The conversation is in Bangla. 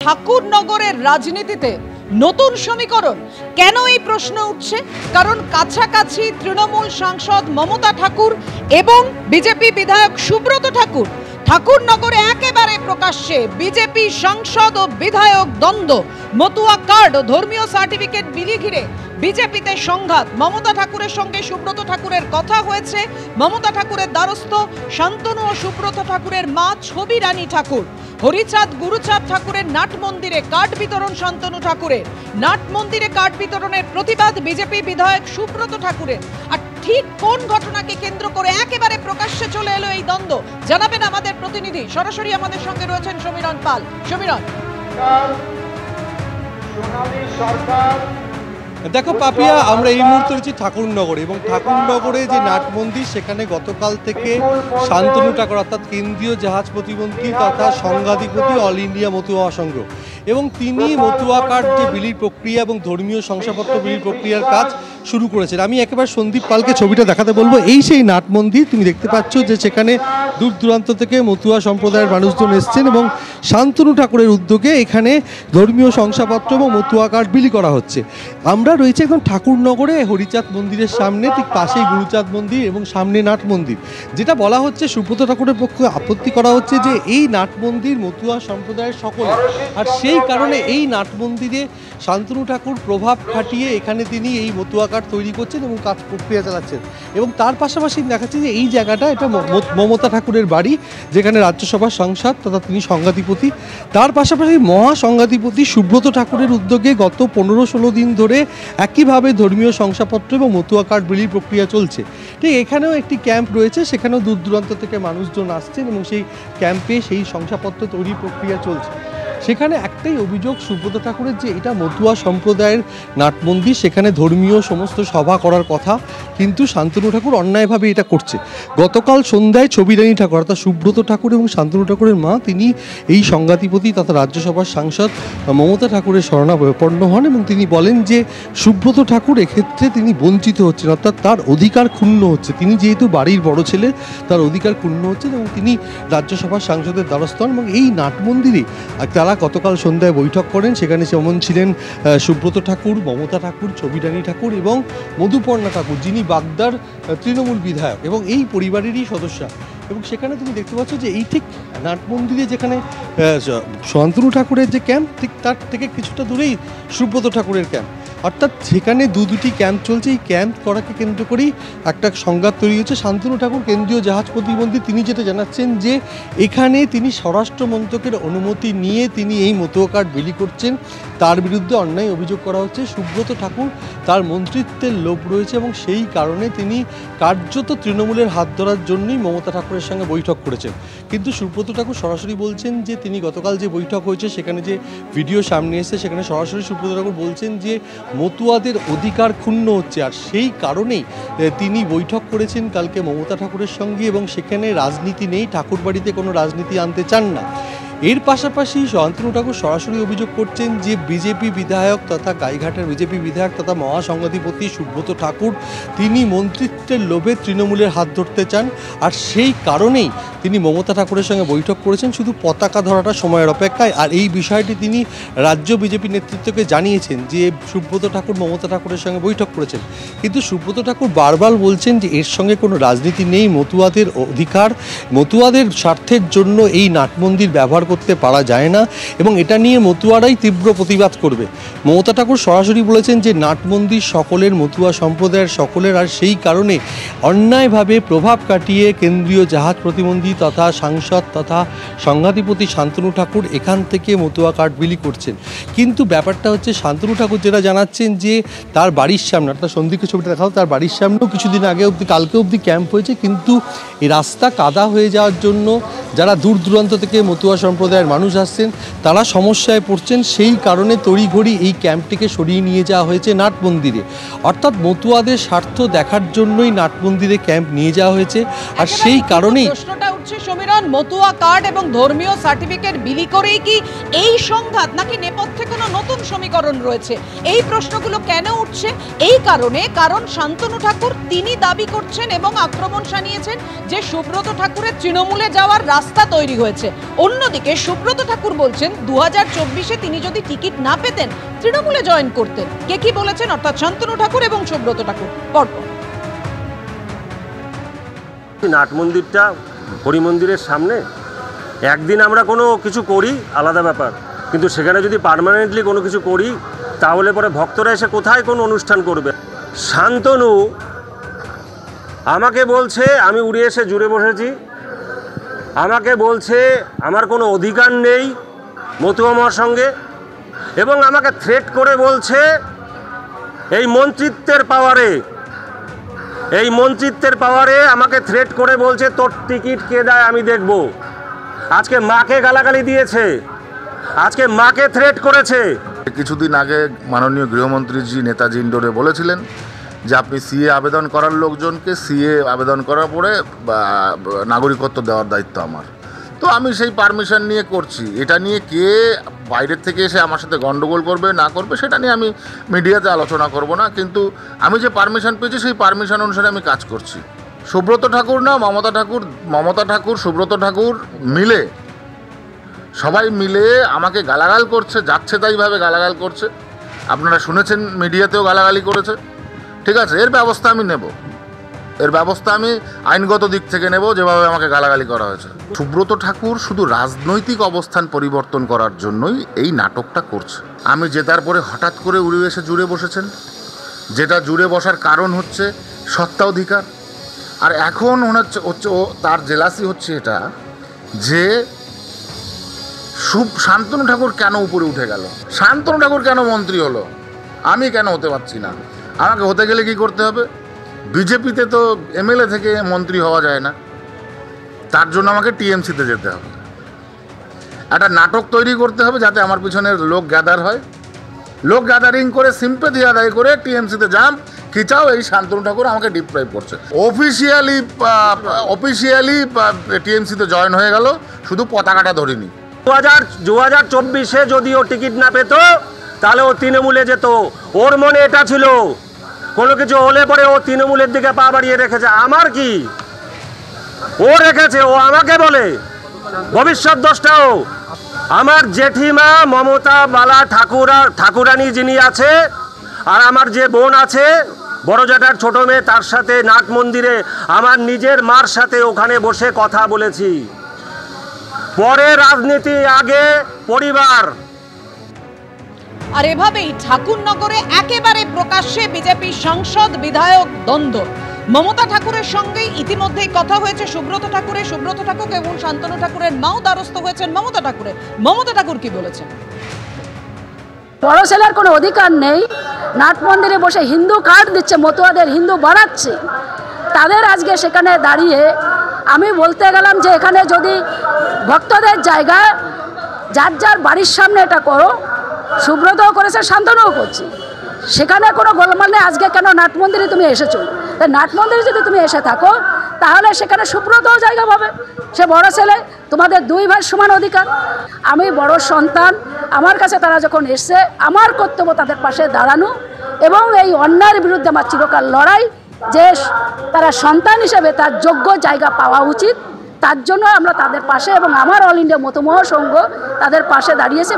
ঠাকুরনগরের রাজনীতিতে নতুন সমীকরণ কেন এই প্রশ্ন উঠছে? কারণ কাছাকাছি তৃণমূল সাংসদ মমতা ঠাকুর এবং বিজেপি বিধায়ক সুব্রত ঠাকুর। ঠাকুরনগরে একেবারে প্রকাশ্যে বিজেপি সাংসদ ও বিধায়ক দ্বন্দ্ব, মতুয়া কার্ড ও ধর্মীয় সার্টিফিকেট বিলি ঘিরে বিজেপিতে সংঘাত। মমতা ঠাকুরের সঙ্গে সুব্রত ঠাকুরের কথা হয়েছে। মমতা ঠাকুরের দ্বারস্থ শান্তনু ও সুব্রত ঠাকুরের মা ছবি রানী ঠাকুর। হরিচাঁদ গুরুচাঁদ ঠাকুরের নাট মন্দিরে কার্ড বিতরণ শান্তনু ঠাকুরের। নাট মন্দিরে কার্ড বিতরণের প্রতিবাদ বিজেপি বিধায়ক সুব্রত ঠাকুরের। আর ঠিক কোন ঘটনাকে কেন্দ্র করে একেবারে প্রকাশ্যে চলে এলো এই দ্বন্দ্ব জানাবেন আমাদের প্রতিনিধি। সরাসরি আমাদের সঙ্গে রয়েছেন সমীরণ পাল। সমীরণ, দেখো পাপিয়া, আমরা এই মুহূর্তে রয়েছি ঠাকুরনগরে এবং ঠাকুরনগরে যে নাট মন্দির সেখানে গতকাল থেকে শান্তনু ঠাকুর অর্থাৎ কেন্দ্রীয় জাহাজ প্রতিমন্ত্রী তথা সংঘাধিপতি অল ইন্ডিয়া মতুয়া সংঘ এবং তিনি মতুয়া কার্ড যে বিলির প্রক্রিয়া এবং ধর্মীয় শংসাপত্র বিলির প্রক্রিয়ার কাজ শুরু করেছেন। আমি একেবারে সন্দীপ পালকে ছবিটা দেখাতে বলবো। এই সেই নাট মন্দির, তুমি দেখতে পাচ্ছ যে সেখানে দূর দূরান্ত থেকে মতুয়া সম্প্রদায়ের মানুষজন এসছেন এবং শান্তনু ঠাকুরের উদ্যোগে এখানে ধর্মীয় শংসাপত্র এবং মতুয়া কার্ড বিলি করা হচ্ছে। আমরা রয়েছে একদম ঠাকুরনগরে হরিচাঁদ মন্দিরের সামনে, ঠিক পাশেই গুরুচাঁদ মন্দির এবং সামনে নাট মন্দির। যেটা বলা হচ্ছে, সুব্রত ঠাকুরের পক্ষে আপত্তি করা হচ্ছে যে এই নাট মন্দির মতুয়া সম্প্রদায়ের সকলে, আর সেই কারণে এই নাট মন্দিরে শান্তনু ঠাকুর প্রভাব খাটিয়ে এখানে তিনি এই মতুয়া কার্ড তৈরি করছেন এবং কাজ প্রক্রিয়া চালাচ্ছেন। এবং তার পাশাপাশি দেখাচ্ছে যে এই জায়গাটা এটা মমতা ঠাকুরের বাড়ি, যেখানে রাজ্যসভার সাংসদ তথা তিনি সংঘাধিপতি। তার পাশাপাশি মহা সংঘাধিপতি সুব্রত ঠাকুরের উদ্যোগে গত 15-16 দিন ধরে একইভাবে ধর্মীয় শংসাপত্র এবং মতুয়া কার্ড বিলির প্রক্রিয়া চলছে। ঠিক এখানেও একটি ক্যাম্প রয়েছে, সেখানেও দূর দূরান্ত থেকে মানুষজন আসছেন এবং সেই ক্যাম্পে সেই শংসাপত্র তৈরির প্রক্রিয়া চলছে। সেখানে একটাই অভিযোগ সুব্রত ঠাকুরের যে এটা মতুয়া সম্প্রদায়ের নাট মন্দির, সেখানে ধর্মীয় সমস্ত সভা করার কথা, কিন্তু শান্তনু ঠাকুর অন্যায়ভাবে এটা করছে। গতকাল সন্ধ্যায় ছবি রানী ঠাকুর অর্থাৎ সুব্রত ঠাকুর এবং শান্তনু ঠাকুরের মা তিনি এই সংঘাধিপতি তথা রাজ্যসভার সাংসদ মমতা ঠাকুরের শরণাপন্ন হন এবং তিনি বলেন যে সুব্রত ঠাকুর এক্ষেত্রে তিনি বঞ্চিত হচ্ছেন, অর্থাৎ তার অধিকার ক্ষুণ্ণ হচ্ছে। তিনি যেহেতু বাড়ির বড় ছেলে, তার অধিকার ক্ষুণ্ণ হচ্ছেন এবং তিনি রাজ্যসভার সাংসদের দ্বারস্থ হন। এবং এই নাট মন্দিরে তারা গতকাল সন্ধ্যায় বৈঠক করেন। সেখানে যেমন ছিলেন সুব্রত ঠাকুর, মমতা ঠাকুর, ছবি রানী ঠাকুর এবং মধুপর্ণা ঠাকুর, যিনি বাগদার তৃণমূল বিধায়ক এবং এই পরিবারেরই সদস্যা। এবং সেখানে তুমি দেখতে পাচ্ছ যে এই ঠিক নাট মন্দিরে যেখানে শান্তনু ঠাকুরের যে ক্যাম্প, ঠিক তার থেকে কিছুটা দূরেই সুব্রত ঠাকুরের ক্যাম্প, অর্থাৎ সেখানে দুটি ক্যাম্প চলছে। এই ক্যাম্প করাকে কেন্দ্র করেই একটা সংঘাত তৈরি হচ্ছে। শান্তনু ঠাকুর কেন্দ্রীয় জাহাজ প্রতিমন্ত্রী, তিনি যেটা জানাচ্ছেন যে এখানে তিনি স্বরাষ্ট্র মন্ত্রকের অনুমতি নিয়ে তিনি এই মতুয়া কার্ড বিলি করছেন, তার বিরুদ্ধে অন্যায় অভিযোগ করা হচ্ছে। সুব্রত ঠাকুর তার মন্ত্রিত্বের লোভ রয়েছে এবং সেই কারণে তিনি কার্যত তৃণমূলের হাত ধরার জন্যই মমতা ঠাকুরের সঙ্গে বৈঠক করেছেন। কিন্তু সুব্রত ঠাকুর সরাসরি বলছেন যে তিনি গতকাল যে বৈঠক হয়েছে সেখানে যে ভিডিও সামনে এসেছে সেখানে সরাসরি সুব্রত ঠাকুর বলছেন যে মতুয়াদের অধিকার ক্ষুণ্ণ হচ্ছে, আর সেই কারণেই তিনি বৈঠক করেছেন কালকে মমতা ঠাকুরের সঙ্গে এবং সেখানে রাজনীতি নেই, ঠাকুর বাড়িতে কোনো রাজনীতি আনতে চান না। এর পাশাপাশি শান্তনু ঠাকুর সরাসরি অভিযোগ করছেন যে বিজেপি বিধায়ক তথা গাইঘাটের বিজেপি বিধায়ক তথা মহাসংঘাধিপতি সুব্রত ঠাকুর তিনি মন্ত্রিত্বের লোভে তৃণমূলের হাত ধরতে চান, আর সেই কারণেই তিনি মমতা ঠাকুরের সঙ্গে বৈঠক করেছেন শুধু পতাকা ধরাটা সময়ের অপেক্ষায়। আর এই বিষয়টি তিনি রাজ্য বিজেপি নেতৃত্বকে জানিয়েছেন যে সুব্রত ঠাকুর মমতা ঠাকুরের সঙ্গে বৈঠক করেছেন, কিন্তু সুব্রত ঠাকুর বারবার বলছেন যে এর সঙ্গে কোনো রাজনীতি নেই, মতুয়াদের অধিকার, মতুয়াদের স্বার্থের জন্য এই নাট মন্দির ব্যবহার করতে পারা যায় না এবং এটা নিয়ে মতুয়ারাই তীব্র প্রতিবাদ করবে। মমতা ঠাকুর সরাসরি বলেছেন যে নাট মন্দির সকলের, মতুয়া সম্প্রদায়ের সকলের, আর সেই কারণে অন্যায়ভাবে প্রভাব কাটিয়ে কেন্দ্রীয় জাহাজ প্রতিমন্ত্রী তথা সাংসদ তথা সংঘাধিপতি শান্তনু ঠাকুর এখান থেকে মতুয়া কার্ড বিলি করছেন। কিন্তু ব্যাপারটা হচ্ছে শান্তনু ঠাকুর যেটা জানাচ্ছেন যে তার বাড়ির সামনে, অর্থাৎ সন্ধিকে ছবিটা দেখাও, তার বাড়ির সামনেও কিছুদিন আগে অবধি, কালকে অবধি ক্যাম্প হয়েছে, কিন্তু এই রাস্তা কাদা হয়ে যাওয়ার জন্য যারা দূর দূরান্ত থেকে মতুয়া সম্প্রদায়ের মানুষ আসছেন তারা সমস্যায় পড়ছেন। সেই কারণে তড়িঘড়ি এই ক্যাম্পটিকে সরিয়ে নিয়ে যাওয়া হয়েছে নাট মন্দিরে, অর্থাৎ মতুয়াদের স্বার্থ দেখার জন্যই নাট মন্দিরে ক্যাম্প নিয়ে যাওয়া হয়েছে। আর সেই কারণেই প্রশ্নটা উঠছে সমীরণ, মতুয়া কার্ড এবং ধর্মীয় সার্টিফিকেট বিলি করেই কি এই সংঘাত, নাকি নেপথ্যে কোনো নতুন সমীকরণ রয়েছে? এই প্রশ্নগুলো কেন উঠছে? এই কারণে, কারণ শান্তনু ঠাকুর তিনি দাবি করছেন এবং আক্রমণ শানিয়েছেন যে সুব্রত ঠাকুরের তৃণমূলে যাওয়ার রাস্তা তৈরি হয়েছে। অন্যদিকে অন্যদিকে সুব্রত ঠাকুর বলছেন 2024-এ তিনি যদি টিকিট না পেতেন তৃণমূলে জয়েন করতেন। কে কি বলেছেন, অর্থাৎ শান্তনু ঠাকুর এবং সুব্রত ঠাকুর। পরপর নাট মন্দিরটা হরি মন্দিরের সামনে একদিন আমরা কোনো কিছু করি আলাদা ব্যাপার, কিন্তু সেখানে যদি পার্মানেন্টলি কোনো কিছু করি তাহলে পরে ভক্তরা এসে কোথায় কোন অনুষ্ঠান করবে। শান্তনু আমাকে বলছে আমি উড়ে এসে জুড়ে বসেছি, আমাকে বলছে আমার কোনো অধিকার নেই মতুয়ামার সঙ্গে, এবং আমাকে থ্রেট করে বলছে এই মন্ত্রিত্বের পাওয়ারে আমাকে থ্রেট করে বলছে তোর টিকিট কে দেয় আমি দেখব। আজকে মাকে গালাগালি দিয়েছে, আজকে মাকে থ্রেট করেছে। কিছুদিন আগে মাননীয় গৃহমন্ত্রীজি নেতাজি ইন্ডোরে বলেছিলেন যে আপনি সিএ আবেদন করার লোকজনকে সিএ আবেদন করার পরে নাগরিকত্ব দেওয়ার দায়িত্ব আমার। তো আমি সেই পারমিশন নিয়ে করছি। এটা নিয়ে কে বাইরের থেকে এসে আমার সাথে গন্ডগোল করবে না করবে সেটা নিয়ে আমি মিডিয়াতে আলোচনা করব না, কিন্তু আমি যে পারমিশন পেয়েছি সেই পারমিশন অনুসারে আমি কাজ করছি। সুব্রত ঠাকুর না মমতা ঠাকুর সুব্রত ঠাকুর মিলে সবাই মিলে আমাকে গালাগাল করছে, যাচ্ছে তাইভাবে গালাগাল করছে। আপনারা শুনেছেন মিডিয়াতেও গালাগালি করেছে, ঠিক আছে। এর ব্যবস্থা আমি নেব, এর ব্যবস্থা আমি আইনগত দিক থেকে নেব, যেভাবে আমাকে গালাগালি করা হয়েছে। সুব্রত ঠাকুর শুধু রাজনৈতিক অবস্থান পরিবর্তন করার জন্যই এই নাটকটা করছে। আমি জেতার পরে হঠাৎ করে উড়ে এসে জুড়ে বসেছেন, যেটা জুড়ে বসার কারণ হচ্ছে সত্তা অধিকার। আর এখন হচ্ছে ও তার জেলাসি হচ্ছে এটা যে শান্তনু ঠাকুর কেন উপরে উঠে গেল, শান্তনু ঠাকুর কেন মন্ত্রী হলো, আমি কেন হতে পারছি না। আমাকে হতে গেলে কি করতে হবে? বিজেপিতে তো এমএলএ থেকে মন্ত্রী হওয়া যায় না, তার জন্য আমাকে টিএমসিতে যেতে হবে। একটা নাটক তৈরি করতে হবে যাতে আমার পিছনের লোক গ্যাদার হয়, লোক গ্যাদারিং করে সিম্পেথি আদায় করে টিএমসিতে যান খিচাও। এই শান্তনু ঠাকুর আমাকে ডিপ্রাইভ করছে। অফিসিয়ালি টিএমসিতে জয়েন হয়ে গেল, শুধু পতাকাটা ধরিনি। 2024-এ যদি ও টিকিট না পেত তাহলে ও তৃণমূলে যেত। ওর মনে এটা ছিল কোনো কিছু হলে পরে ও তৃণমূলের দিকে পা বাড়িয়ে রেখেছে। আমার কি ও রেখেছে, ও আমাকে বলে ভবিষ্যৎ দোষটাও আমার জেঠিমা মমতা বালা ঠাকুরানী যিনি আছে, আর আমার যে বোন আছে বড় জ্যাঠার ছোট মেয়ে, তার সাথে নাট মন্দিরে আমার নিজের মার সাথে ওখানে বসে কথা বলেছি। পরে রাজনীতি, আগে পরিবার। আর এভাবেই ঠাকুরনগরে একেবারে প্রকাশ্যে বিজেপি সাংসদ বিধায়ক দ্বন্দ্ব। মমতা ঠাকুরের সঙ্গে ইতিমধ্যেই কথা হয়েছে সুব্রত ঠাকুরের, সুব্রত ঠাকুর এবং শান্তনু ঠাকুরের মাও দ্বারস্থ হয়েছেন মমতা ঠাকুরের। মমতা ঠাকুর কি বলেছেন? বড় ছেলের কোনো অধিকার নেই, নাট মন্দিরে বসে হিন্দু কার্ড দিচ্ছে, মতুয়াদের হিন্দু বাড়াচ্ছে। তাদের আজকে সেখানে দাঁড়িয়ে আমি বলতে গেলাম যে এখানে যদি ভক্তদের জায়গা যার যার বাড়ির সামনে এটা করো, সুব্রতও করেছে শান্তনুও করছে, সেখানে কোনো গোলমাল নেই। আজকে কেন নাট মন্দিরে তুমি এসেছো, তাই নাট মন্দিরে যদি তুমি এসে থাকো তাহলে সেখানে সুব্রতও জায়গা পাবে, সে বড় ছেলে, তোমাদের দুই ভাই সমান অধিকার। আমি বড় সন্তান, আমার কাছে তারা যখন এসছে আমার কর্তব্য তাদের পাশে দাঁড়ানো এবং এই অন্যায়ের বিরুদ্ধে আমার চিরকাল লড়াই, যে তারা সন্তান হিসেবে তার যোগ্য জায়গা পাওয়া উচিত, তার জন্য আমরা তাদের পাশে এবং আমার অল ইন্ডিয়া মতুয়া সংঘ তাদের পাশে দাঁড়িয়েছে।